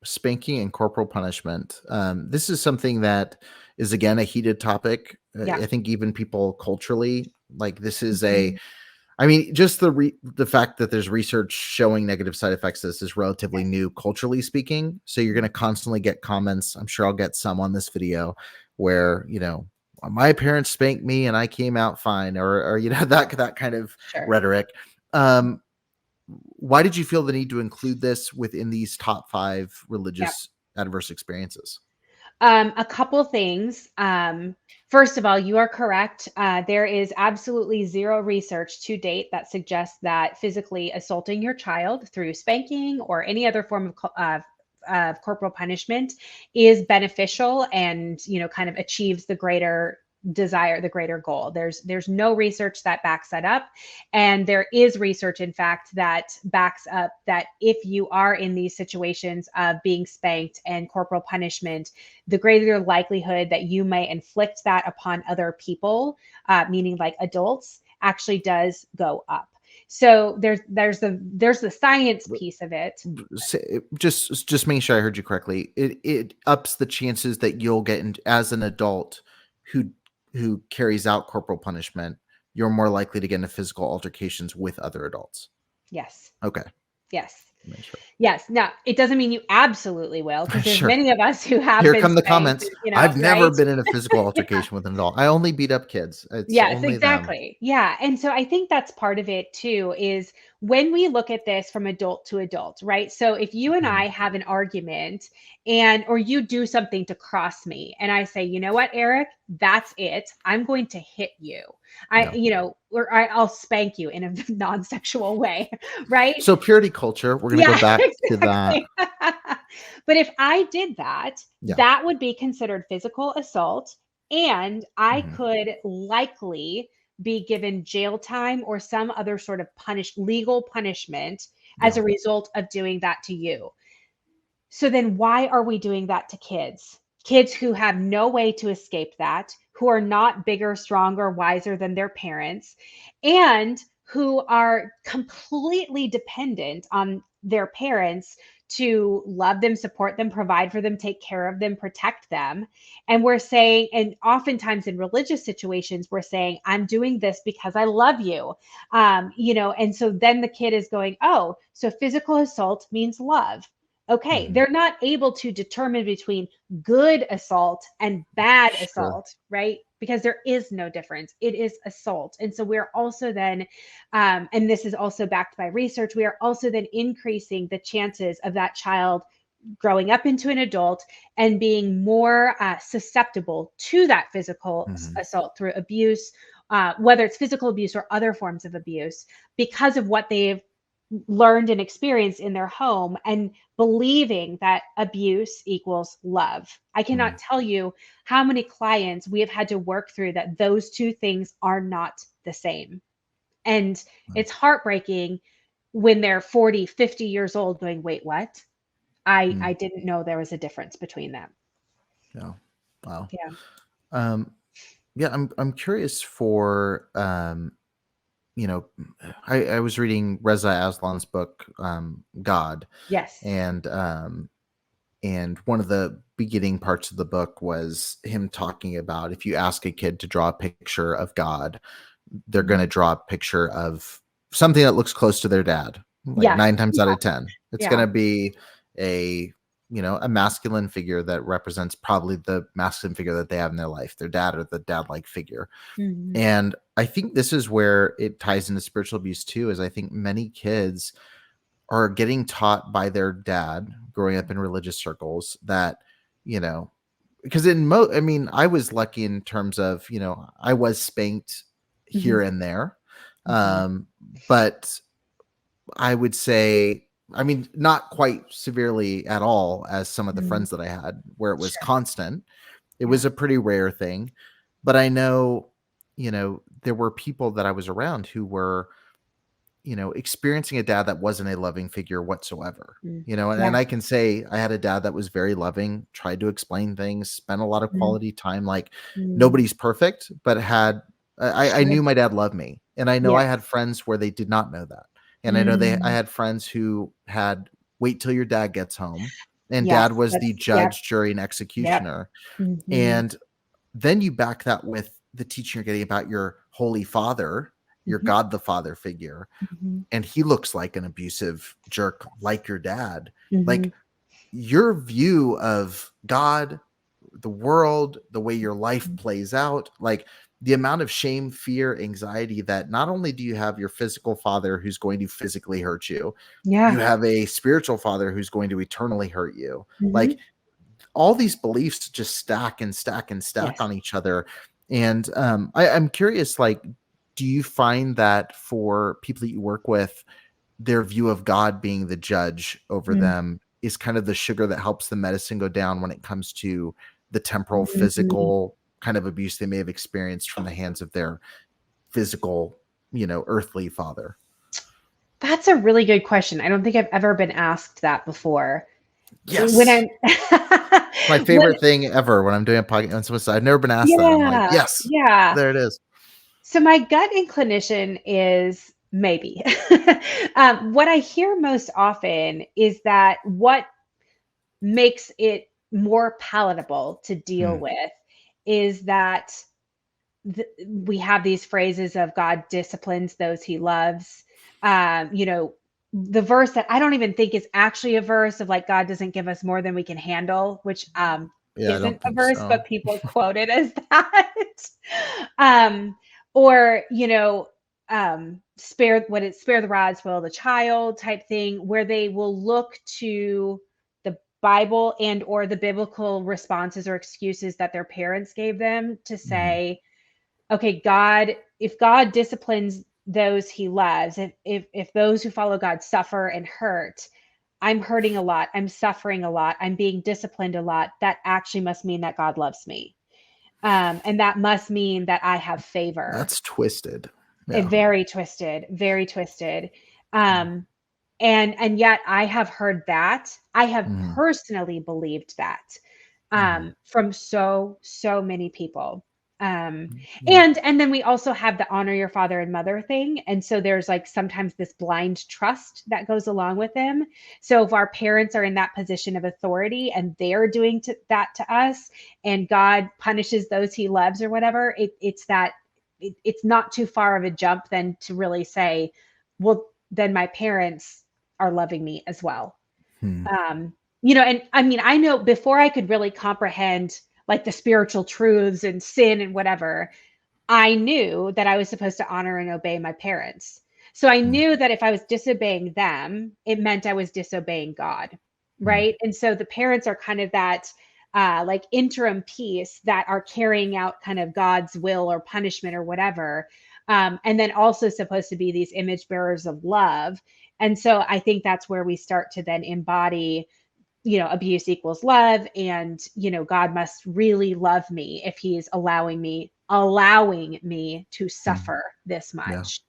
spanking and corporal punishment. This is something that is, again, a heated topic. Yeah. I think even people culturally, like, this is Mhm. I mean, just the fact that there's research showing negative side effects of this is relatively Yes. new, culturally speaking. So you're going to constantly get comments. I'm sure I'll get some on this video where, my parents spanked me and I came out fine, or that kind of Sure. rhetoric. Why did you feel the need to include this within these top 5 Yep. religious adverse experiences? A couple things. First of all, you are correct. There is absolutely zero research to date that suggests that physically assaulting your child through spanking or any other form of corporal punishment is beneficial and kind of achieves the greater desire, the greater goal. There's no research that backs that up, and there is research, in fact, that backs up that if you are in these situations of being spanked and corporal punishment, the greater likelihood that you may inflict that upon other people, meaning like adults, actually does go up. So there's the science piece of it. Just making sure I heard you correctly. It ups the chances that you'll get as an adult who carries out corporal punishment. You're more likely to get into physical altercations with other adults. Yes. Okay. Yes. Sure. Yes. Now, it doesn't mean you absolutely will, because there's Sure. many of us who have Here been come the spanked, comments. I've never right? been in a physical altercation with an adult. I only beat up kids. It's Yes, only them. exactly. Yeah. And so I think that's part of it too, is when we look at this from adult to adult, right? So if you and Mhm. I have an argument or you do something to cross me and I say, you know what, Eric, that's it. I'm going to hit you. Yeah. I'll spank you in a non-sexual way, right? So purity culture, we're going to go Yeah, back to that. exactly. But if I did that, Yeah. that would be considered physical assault, and I Mhm. could likely be given jail time or some other sort of legal punishment as Yeah. a result of doing that to you. So then why are we doing that to kids? Kids who have no way to escape that, who are not bigger, stronger, wiser than their parents, and who are completely dependent on their parents to love them, support them, provide for them, take care of them, protect them. And we're saying, and oftentimes in religious situations, we're saying, I'm doing this because I love you. And so then the kid is going, oh, so physical assault means love. Okay, Mhm. they're not able to determine between good assault and bad Sure. assault, right? Because there is no difference. It is assault. And so we're also then, and this is also backed by research, we are also then increasing the chances of that child growing up into an adult and being more susceptible to that physical Mhm. assault through abuse, whether it's physical abuse or other forms of abuse, because of what they've learned and experienced in their home and believing that abuse equals love. I Mhm. cannot tell you how many clients we have had to work through that those two things are not the same. And Wow. it's heartbreaking when they're 40, 50 years old going, wait, what? I Mm. didn't know there was a difference between them. Yeah. Wow. Yeah. Um, yeah, I'm curious for you know, I was reading Reza Aslan's book, God, Yes. and one of the beginning parts of the book was him talking about if you ask a kid to draw a picture of God, they're going Mhm. to draw a picture of something that looks close to their dad. Like Yes. 9 times out of 10, it's going Yeah. to be a a masculine figure that represents probably the masculine figure that they have in their life, their dad or the dad-like figure. Mhm. And I think this is where it ties into spiritual abuse too, is I think many kids are getting taught by their dad growing up in religious circles that, you know, because I mean, I was lucky in terms of, I was spanked here Mhm. and there. Mhm. Um, but I would say, I mean, not quite severely at all as some of the Mhm. friends that I had where it was Sure. constant. It Yeah. was a pretty rare thing. But I know, there were people that I was around who were, experiencing a dad that wasn't a loving figure whatsoever. Mm. And Yeah. I can say I had a dad that was very loving, tried to explain things, spent a lot of Mm. quality time. Like, Mm. nobody's perfect, but I Sure. knew my dad loved me. And I know I had Yes. friends where they did not know that. And I know I Mm. had friends who had wait till your dad gets home. and Yes, dad was the that's yep, judge, jury, and yep. executioner. Mhm, And then you back that with the teaching you're getting about your holy father, your mhm, God the Father figure, mhm, and he looks like an abusive jerk like your dad. mhm. Like your view of God, the world, the way your life Mhm. plays out, like the amount of shame, fear, anxiety that not only do you have your physical father who's going to physically hurt you, you Yeah. have a spiritual father who's going to eternally hurt you. Like Mhm. all these beliefs just stack and stack and stack Yes. on each other. And I'm curious, like, do you find that for people that you work with, their view of God being the judge over Mm. them is kind of the sugar that helps the medicine go down when it comes to the temporal, Mhm. physical kind of abuse they may have experienced from the hands of their physical, earthly father? That's a really good question. I don't think I've ever been asked that before. When Yes. I'm My when favorite thing ever when I'm doing a podcast on suicide. I've never been asked that. I'm like, yeah, yes, yeah. there it is. So my gut inclination is maybe. What I hear most often is that what makes it more palatable to deal Hmm. with is that we have these phrases of God disciplines those he loves. The verse that I don't even think is actually a verse of like God doesn't give us more than we can handle, which Yeah, I isn't don't a think verse, so. but people quote it as that. um, or spare the rod, spoil the child type thing, where they will look to the Bible and or the biblical responses or excuses that their parents gave them to Mhm. say, okay, God, if God disciplines those he loves, if those who follow God suffer and hurt, I'm hurting a lot, I'm suffering a lot, I'm being disciplined a lot, that actually must mean that God loves me. And that must mean that I have favor. That's twisted. Yeah. Very twisted, very twisted. Um, and yet I have heard that. I have Mhm. personally believed that Mhm. from so many people. Um, Yeah. and then we also have the honor your father and mother thing. And so there's like sometimes this blind trust that goes along with them. So if our parents are in that position of authority and they're doing that to us, and God punishes those he loves or whatever, it's not too far of a jump then to really say, well, then my parents are loving me as well. Hmm. And I mean, I know before I could really comprehend like the spiritual truths and sin and whatever, I knew that I was supposed to honor and obey my parents. So I Hmm. knew that if I was disobeying them, it meant I was disobeying God. Hmm. Right. And so the parents are kind of that like interim piece that are carrying out kind of God's will or punishment or whatever. And then also supposed to be these image bearers of love. And so I think that's where we start to then embody, abuse equals love, and God must really love me if he's allowing me to Hmm. suffer this Yeah. much.